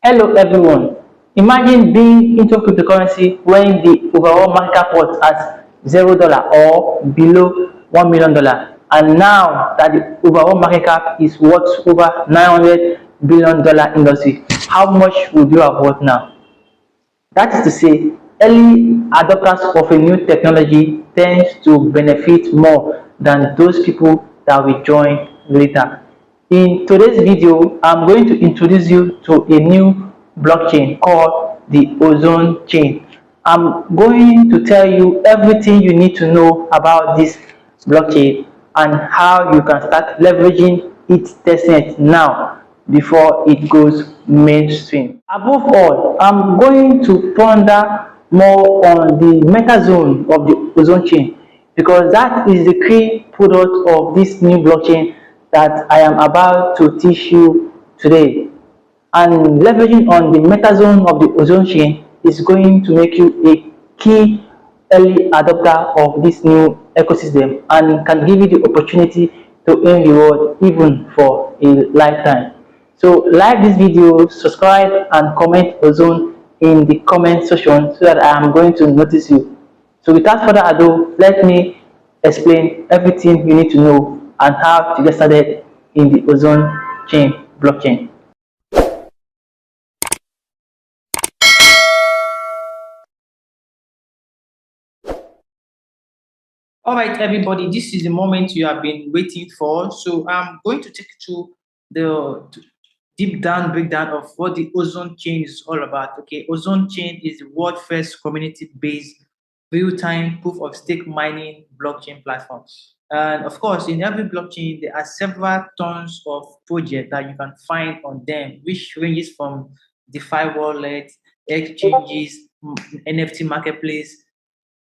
Hello everyone. Imagine being into cryptocurrency when the overall market cap was at $0 or below $1 million, and now that the overall market cap is worth over $900 billion industry. How much would you have worth now? That is to say, early adopters of a new technology tends to benefit more than those people that will join later. In today's video, I'm going to introduce you to a new blockchain called the Ozone Chain. I'm going to tell you everything you need to know about this blockchain and how you can start leveraging its testnet now before it goes mainstream. Above all, I'm going to ponder more on the MetaZone of the Ozone chain, because that is the key product of this new blockchain that I am about to teach you today. And leveraging on the MetaZone of the Ozone chain is going to make you a key early adopter of this new ecosystem and can give you the opportunity to earn reward even for a lifetime. So like this video, subscribe and comment Ozone in the comment section so that I am going to notice you. So without further ado, let me explain everything you need to know and how to get started in the Ozone chain blockchain. All right, everybody, this is the moment you have been waiting for. So I'm going to take you through the deep down breakdown of what the Ozone Chain is all about. Okay, Ozone Chain is the world first community-based real-time proof-of-stake mining blockchain platform. And of course, in every blockchain, there are several tons of projects that you can find on them, which ranges from DeFi wallets, exchanges, NFT marketplace,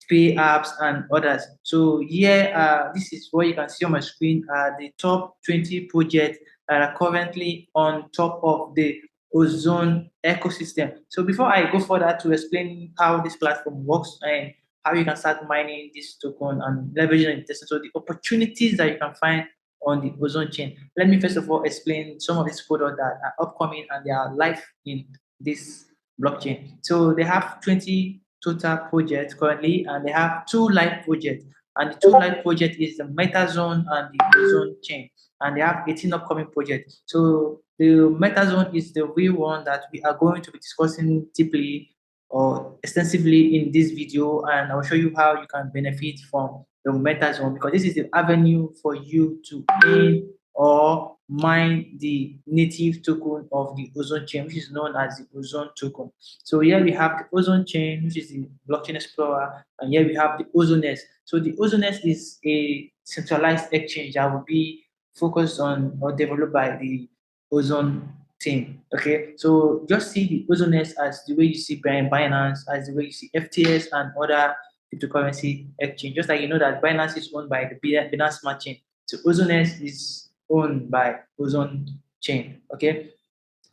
pay apps, and others. So here, this is what you can see on my screen. The top 20 projects that are currently on top of the Ozone ecosystem. So before I go further to explain how this platform works and how you can start mining this token and leveraging it, so the opportunities that you can find on the Ozone chain. Let me first of all explain some of these products that are upcoming and they are live in this blockchain. So they have 20 total projects currently, and they have two live projects. And the two live projects is the MetaZone and the Ozone chain, and they have 18 upcoming projects. So the MetaZone is the real one that we are going to be discussing deeply or extensively in this video, and I'll show you how you can benefit from the MetaZone, because this is the avenue for you to earn or mine the native token of the Ozone chain, which is known as the Ozone Token. So here we have the Ozone chain, which is the blockchain explorer, and here we have the Ozones. So the Ozones is a centralized exchange that will be focused on or developed by the Ozone team. Okay, so just see the Ozones as the way you see Binance, as the way you see FTS and other cryptocurrency exchange. Just like you know that Binance is owned by the Binance Smart Chain, so Ozones is owned by Ozone Chain. Okay.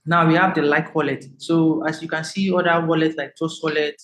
Now we have the like wallet. So as you can see, other wallets like Trust Wallet,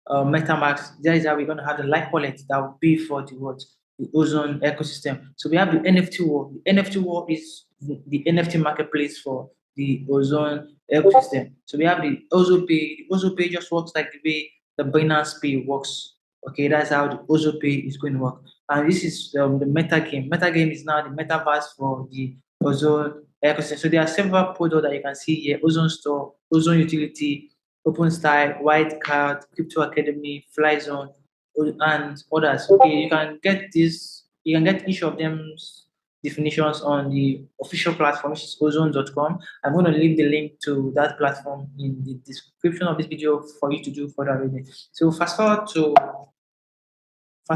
MetaMask, that is how we're going to have the like wallet that will be for the what? The Ozone ecosystem. So we have the NFT world. The NFT world is the NFT marketplace for the Ozone ecosystem. So we have the Ozo Pay. The Ozo Pay just works like the way the Binance Pay works. Okay, that's how the Ozo Pay is going to work. And this is the meta game. Meta game is now the metaverse for the Ozone ecosystem. So there are several products that you can see here: Ozone Store, Ozone Utility, OpenStyle, Wildcard, Crypto Academy, Flyzone, and others. Okay, you can get this. You can get each of them's definitions on the official platform, which is ozone.com. I'm going to leave the link to that platform in the description of this video for you to do further reading. So fast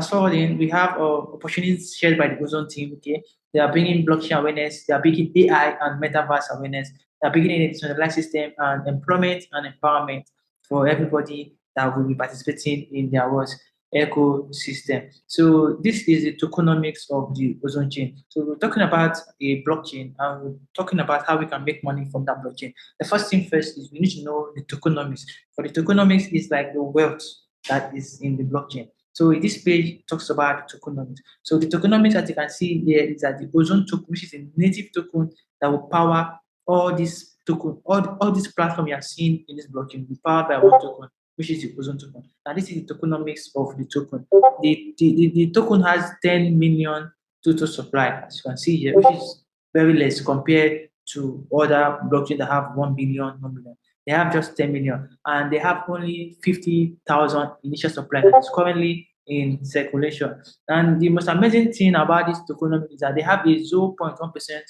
forwarding, we have opportunities shared by the Ozone team. Okay, they are bringing blockchain awareness, they are bringing AI and metaverse awareness, they are bringing a decentralized system and employment and empowerment for everybody that will be participating in their world's ecosystem. So this is the tokenomics of the Ozone chain. So we're talking about a blockchain and we're talking about how we can make money from that blockchain. The first thing first is we need to know the tokenomics. For the tokenomics is like the wealth that is in the blockchain. So this page talks about tokenomics. So the tokenomics that you can see here is that the Ozone token, which is a native token that will power all these token, all this platform you are seeing in this blockchain, be powered by one token, which is the Ozone token. Now, this is the tokenomics of the token. The token has 10 million total supply, as you can see here, which is very less compared to other blockchains that have 1 billion, 1 million. They have just 10 million, and they have only 50,000 initial supply that is currently in circulation. And the most amazing thing about this tokenomics is that they have a 0.1%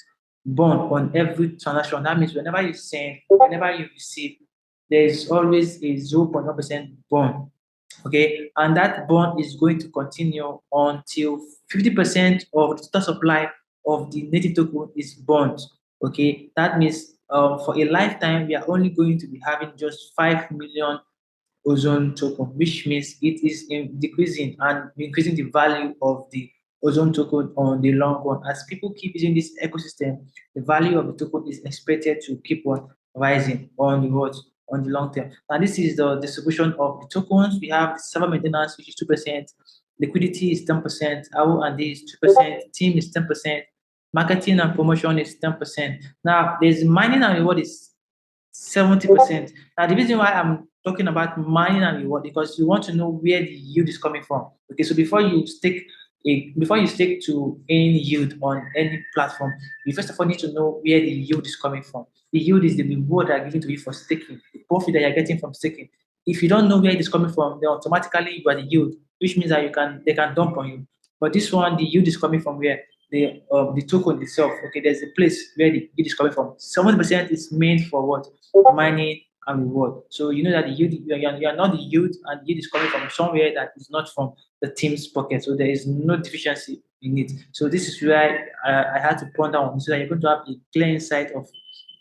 bond on every transaction. That means whenever you send, whenever you receive, there is always a 0.1% bond. Okay, and that bond is going to continue until 50% of the total supply of the native token is bond. Okay, that means for a lifetime, we are only going to be having just 5 million Ozone token, which means it is decreasing and increasing the value of the Ozone token on the long run. As people keep using this ecosystem, the value of the token is expected to keep on rising on the what on the long term. And this is the distribution of the tokens. We have server maintenance, which is 2%, liquidity is 10%, R&D is 2%, team is 10%, marketing and promotion is 10%. Now there's mining and reward is 70%. Now, the reason why I'm talking about mining and reward because you want to know where the yield is coming from. Okay, so before you stick to any yield on any platform, you first of all need to know where the yield is coming from. The yield is the reward that are given to you for staking, the profit that you're getting from staking. If you don't know where it is coming from, then automatically you are the yield, which means that they can dump on you. But this one, the yield is coming from where the token itself. Okay, there's a place where the yield is coming from. 70% is meant for what? Mining and reward. So you know that the yield you are not the yield, and the yield is coming from somewhere that is not from the team's pocket. So there is no deficiency in it. So this is where I had to point out so that you're going to have a clear insight of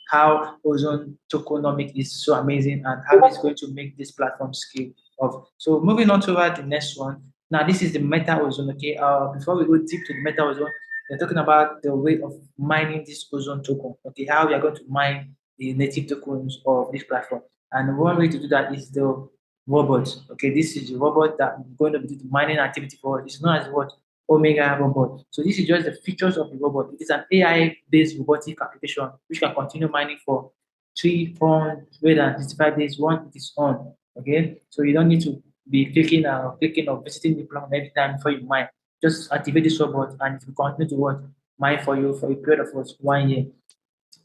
how Ozone Tokenomics is so amazing and how it's going to make this platform scale of. So moving on to the next one. Now this is the MetaOzone. Okay, before we go deep to the MetaOzone, we're talking about the way of mining this Ozone token. Okay, how we are going to mine the native tokens of this platform. And one way to do that is the robot. Okay, this is the robot that is going to be the mining activity for. It's known as what? Omega robot. So this is just the features of the robot. It is an AI-based robotic application which can continue mining for 365 days once it is on. Okay, so you don't need to be clicking or visiting the platform every time before you mine. Just activate this robot and it will continue to work mine for you for a period of 1 year.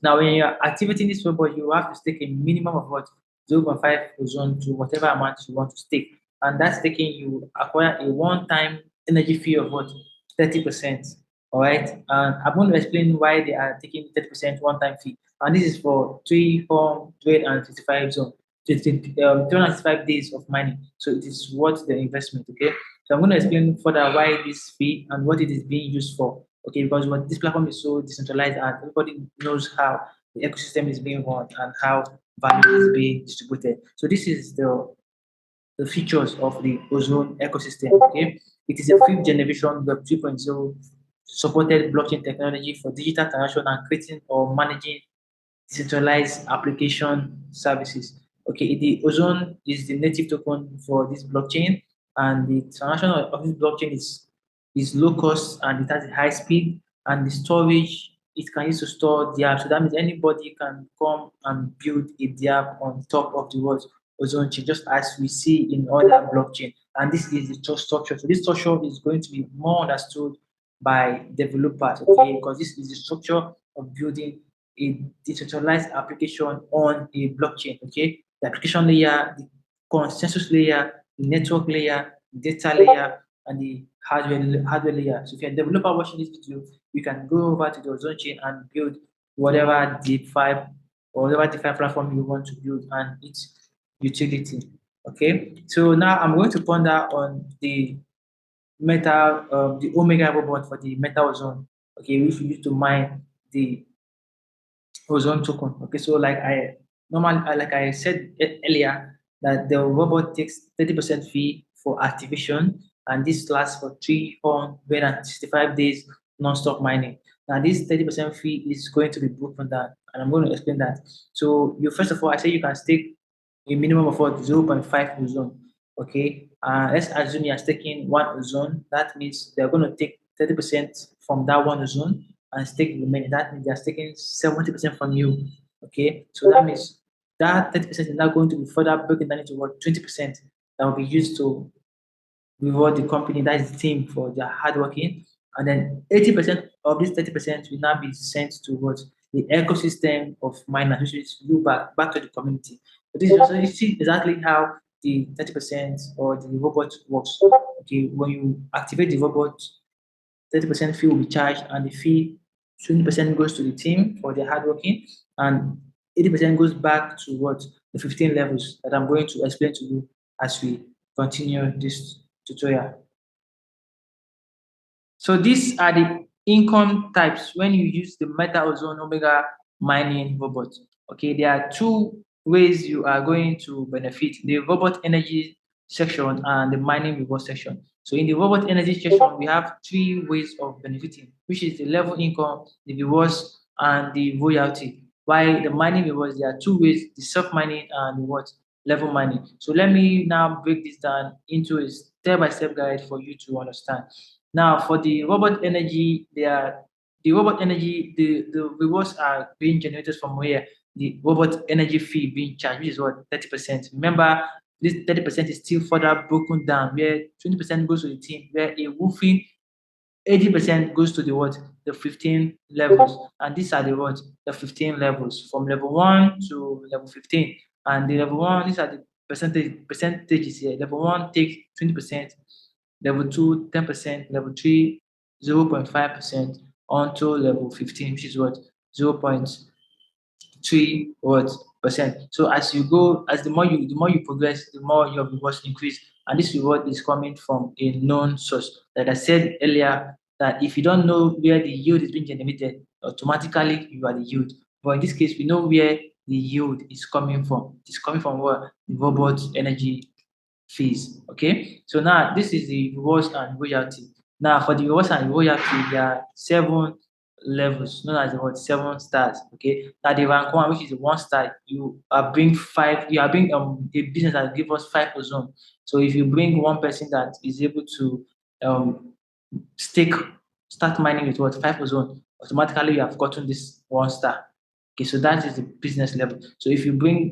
Now, when you're activating this robot, you have to stake a minimum of what? 0.5 ozone to whatever amount you want to stake. And that's taking you acquire a one-time energy fee of what? 30%. All right. And I'm going to explain why they are taking 30% one-time fee. And this is for 355 zone. 365 days of mining. So it is worth the investment. Okay. So I'm going to explain further why this fee and what it is being used for. Okay, because what this platform is so decentralized and everybody knows how the ecosystem is being run and how value is being distributed. So this is the features of the Ozone ecosystem. Okay, it is a fifth generation Web 3.0 supported blockchain technology for digital transaction and creating or managing decentralized application services. Okay, the Ozone is the native token for this blockchain, and the transaction of this blockchain is low cost and it has a high speed, and the storage it can use to store the app. So that means anybody can come and build a app on top of the world's Ozone chain, just as we see in other blockchain. And this is the trust structure. So this structure is going to be more understood by developers, okay, because this is the structure of building a decentralized application on a blockchain. Okay, the application layer, the consensus layer, the network layer, data layer, and the hardware layer. So if you're a developer watching this video, you can go over to the Ozone chain and build whatever DeFi or whatever DeFi platform you want to build and its utility. Okay, so now I'm going to ponder on the Omega robot for the MetaOzone. Okay, which we use to mine the Ozone token. Okay, so like I said earlier, that the robot takes 30% fee for activation, and this lasts for 365 days non-stop mining. Now, this 30% fee is going to be broken down, and I'm going to explain that. So, you first of all, I say you can stake a minimum of what 0.5 ozone. Okay, let's assume you are staking 1 ozone. That means they're going to take 30% from that 1 ozone and stake the remaining. That means they're taking 70% from you. Okay, so that means that 30% is now going to be further broken down into what 20% that will be used to reward the company, that is the team, for their hard working. And then 80% of this 30% will now be sent to what? The ecosystem of miners, which is you back to the community. So this is also, you see exactly how the 30% or the robot works. Okay, when you activate the robot, 30% fee will be charged, and the fee 20% goes to the team for their hard working, and 80% goes back to what? The 15 levels that I'm going to explain to you as we continue this tutorial. So these are the income types when you use the MetaOzone Omega mining robot. Okay, there are two ways you are going to benefit: the robot energy section and the mining reward section. So in the robot energy section, we have three ways of benefiting, which is the level income, the rewards, and the royalty. While the mining rewards, there are two ways: the self mining and the what? Level mining. So let me now break this down into a step-by-step guide for you to understand. Now, for the robot energy, the rewards are being generated from where the robot energy fee being charged, which is what 30%. Remember, this 30% is still further broken down, where 20% goes to the team, where a woofing 80% goes to the what? The 15 levels. And these are the what? The 15 levels from level 1 to level 15. And the level 1, these are the percentages here. Level 1 takes 20%, level 2, 10%, level 3, 0.5%, onto level 15, which is what? 0.3 what percent. So as you go, as the more you progress, the more your rewards increase. And this reward is coming from a known source. Like I said earlier, that if you don't know where the yield is being generated, automatically you are the yield. But in this case, we know where the yield is coming from. It's coming from what? The robot energy fees. Okay, so now this is the rewards and royalty. Now for the rewards and royalty, there are 7 levels known as the what? 7 stars. Okay, now the rank 1, which is the 1 star, you are bring 5, you are bring a business that give us 5 ozone. So if you bring one person that is able to um stake start mining with what? 5 ozone, automatically you have gotten this 1 star. Okay, so that is the business level. So if you bring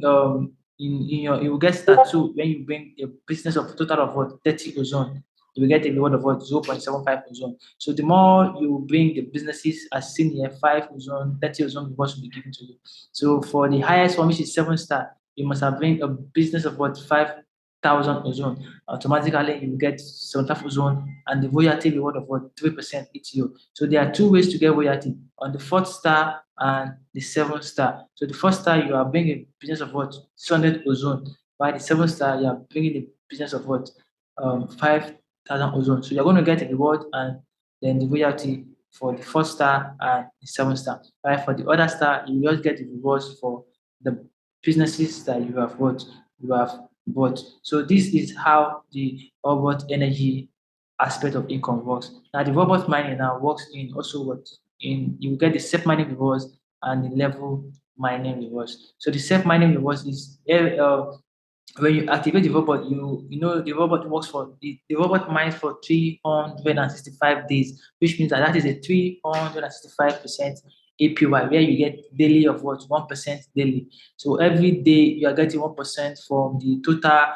in your, you will get start 2 when you bring a business of total of what? 30 ozone. You will get a reward of what? 0.75 ozone. So the more you bring the businesses as seen here, 5 ozone, 30 ozone rewards will be given to you. So for the highest one, which is 7 star, you must have bring a business of what? 5,000 ozone. Automatically you will get 75 ozone, and the royalty reward of what? 3% each year. So there are two ways to get royalty: on the 4th star and the 7th star. So the 1st star, you are bringing a business of what? 600 ozone. While the 7th star, you are bringing the business of what? 5,000 ozone. So you're going to get a reward and then the royalty for the 1st star and the 7th star. While for the other star, you just get the rewards for the businesses that you have what? You have bought. So this is how the robot energy aspect of income works. Now the robot mining now works in also what? In, you get the self mining rewards and the level mining rewards. So the self mining rewards is when you activate the robot, you know the robot works for the robot mines for 365 days, which means that that is a 365% APY, where you get daily of what? 1% daily. So every day you are getting 1% from the total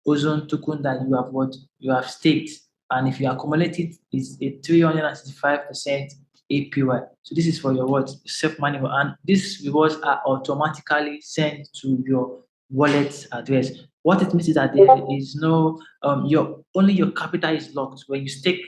ozone token that you have what? You have staked. And if you accumulate it, it's a 365% APY. So this is for your what? Self money, and these rewards are automatically sent to your wallet address. What it means is that there is no your only your capital is locked when you stake.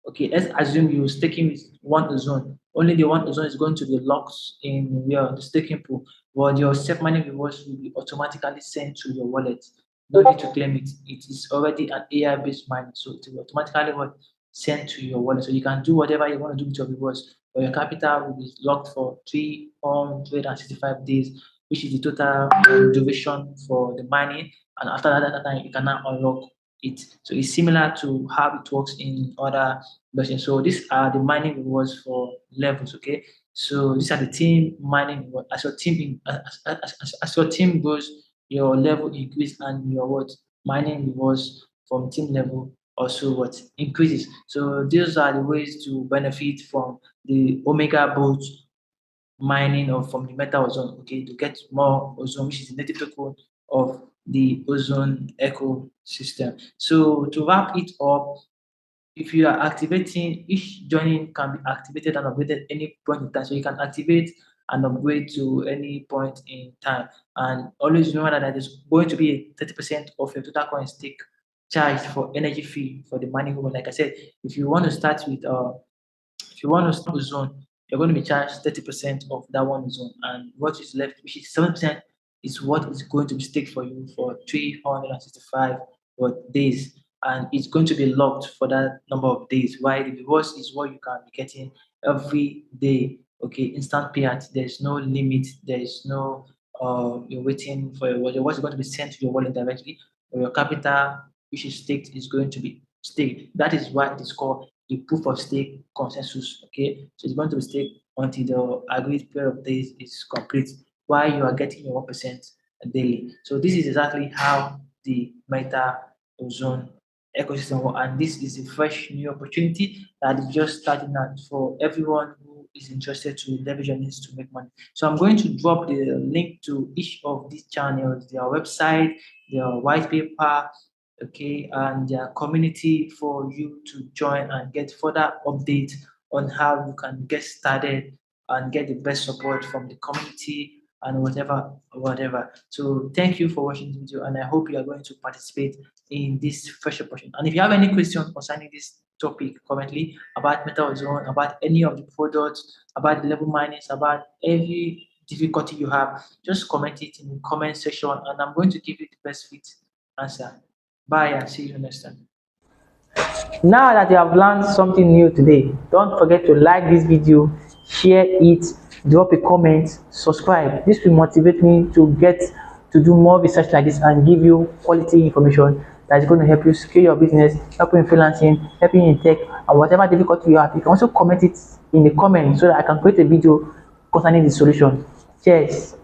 Okay, let's assume you're staking with 1 ozone. Only the 1 ozone is going to be locked in your staking pool, but your self money rewards will be automatically sent to your wallet. No need to claim it. It is already an AI based mining, so it will automatically what? Sent to your wallet. So you can do whatever you want to do with your rewards, but your capital will be locked for 365 days, which is the total duration for the mining. And after that time, you can now unlock it. So it's similar to how it works in other versions. So these are the mining rewards for levels. Okay. So these are the team mining reward. As your team as your team grows, your level increase, and your what? Mining rewards from team level also what? Increases. So these are the ways to benefit from the Omega boats mining or from the MetaOzone, okay, to get more ozone, which is the native token of the ozone ecosystem. So to wrap it up, if you are activating, each joining can be activated and upgraded at any point in time. So you can activate and upgrade to any point in time. And always remember that there's going to be a 30% of your total coin stake charged for energy fee for the mining moment. Like I said, if you want to start with if you want to start with zone, you're going to be charged 30% of that one zone, and what is left, which is 7%, is what is going to be staked for you for 365 days, and it's going to be locked for that number of days. While the rewards is what you can be getting every day. Okay, instant payout. There's no limit. There's no you're waiting for your wallet. What's going to be sent to your wallet directly, or your capital, which is staked, is going to be staked. That is why it is called the proof of stake consensus. Okay, so it's going to be staked until the agreed period of days is complete, while you are getting your 1% daily. So this is exactly how the MetaOzone ecosystem works, and this is a fresh new opportunity that is just starting out for everyone who is interested to leverage on this to make money. So I'm going to drop the link to each of these channels, their website, their white paper, okay, and their community for you to join and get further updates on how you can get started and get the best support from the community and whatever. So thank you for watching this video, and I hope you are going to participate in this fresh opportunity. And if you have any questions concerning this topic currently about MetaOzone, about any of the products, about the level minings, about every difficulty you have, just comment it in the comment section, and I'm going to give you the best fit answer. Bye and see you next time. Now that you have learned something new today, don't forget to like this video, share it, drop a comment, subscribe. This will motivate me to get to do more research like this and give you quality information that is going to help you scale your business, help you in freelancing, help you in tech, and whatever difficulty you have. You can also comment it in the comments so that I can create a video concerning the solution. Cheers.